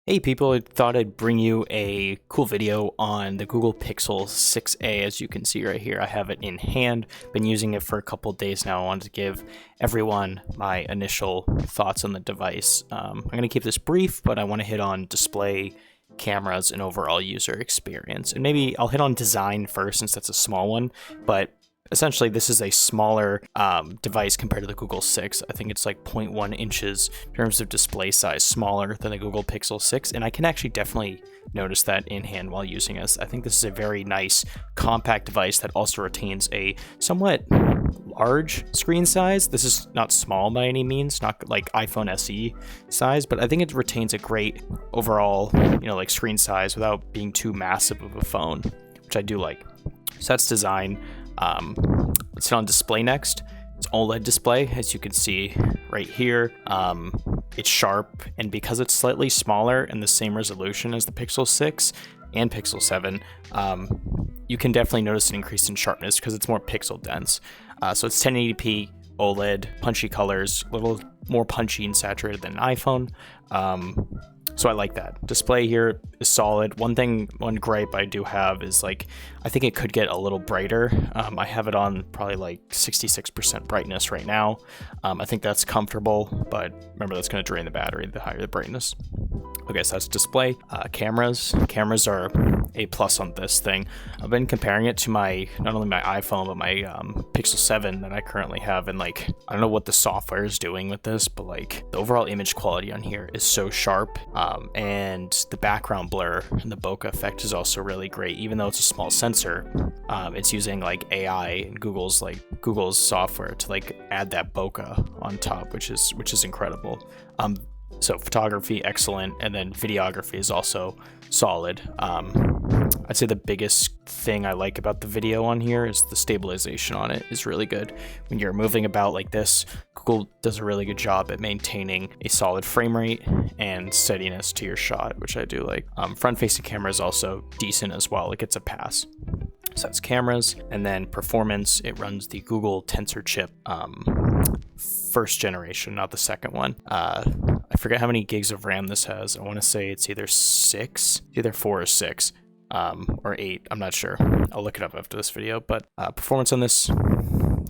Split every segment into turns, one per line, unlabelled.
Hey people, I thought I'd bring you a cool video on the Google Pixel 6a. As you can see right here, I have it in hand, been using it for a couple days now. I wanted to give everyone my initial thoughts on the device. I'm going to keep this brief, but I want to hit on display, cameras, and overall user experience. And maybe I'll hit on design first since that's a small one, but essentially, this is a smaller device compared to the Google 6. I think it's like 0.1 inches in terms of display size, smaller than the Google Pixel 6. And I can actually definitely notice that in hand while using this. I think this is a very nice compact device that also retains a somewhat large screen size. This is not small by any means, not like iPhone SE size, but I think it retains a great overall, like screen size without being too massive of a phone, which I do like. So that's design. Let's hit on display next. It's OLED display, as you can see right here. It's sharp, and because it's slightly smaller and the same resolution as the Pixel 6 and Pixel 7, you can definitely notice an increase in sharpness because it's more pixel dense. So it's 1080p OLED, punchy colors, a little more punchy and saturated than an iPhone. So I like that. Display here is solid. One gripe I do have is I think it could get a little brighter. I have it on probably like 66% brightness right now. I think that's comfortable, but remember that's going to drain the battery the higher the brightness. Okay, so that's display. Cameras. Cameras are a plus on this thing. I've been comparing it to not only my iPhone, but my Pixel 7 that I currently have. And I don't know what the software is doing with this, but the overall image quality on here is so sharp. And the background blur and the bokeh effect is also really great. Even though it's a small sensor, it's using AI and Google's software to add that bokeh on top, which is incredible. So photography, excellent, and then videography is also solid. I'd say the biggest thing I like about the video on here is the stabilization on it is really good. When you're moving about like this, Google does a really good job at maintaining a solid frame rate and steadiness to your shot, which I do like. Front-facing camera is also decent as well. It gets a pass. So that's cameras, and then performance. It runs the Google Tensor chip, first generation, not the second one. I forget how many gigs of RAM this has. I want to say it's either 4 or 6, or 8. I'm not sure. I'll look it up after this video. But performance on this,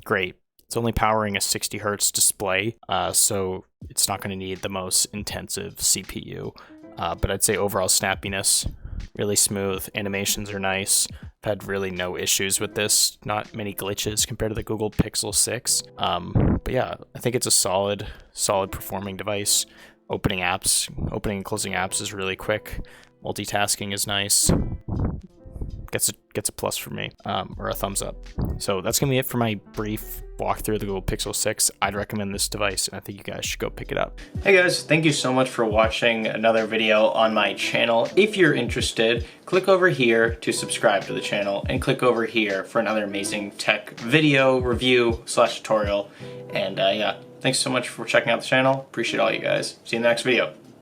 great. It's only powering a 60 hertz display, so it's not going to need the most intensive CPU. But I'd say overall snappiness, really smooth. Animations are nice. I've had really no issues with this. Not many glitches compared to the Google Pixel 6. But yeah, I think it's a solid performing device. Opening and closing apps is really quick. Multitasking is nice. Gets a plus for me, or a thumbs up. So that's gonna be it for my brief walkthrough of the Google Pixel 6. I'd recommend this device, and I think you guys should go pick it up. Hey guys, thank you so much for watching another video on my channel. If you're interested, click over here to subscribe to the channel, and click over here for another amazing tech video review / tutorial. And yeah, thanks so much for checking out the channel. Appreciate all you guys. See you in the next video.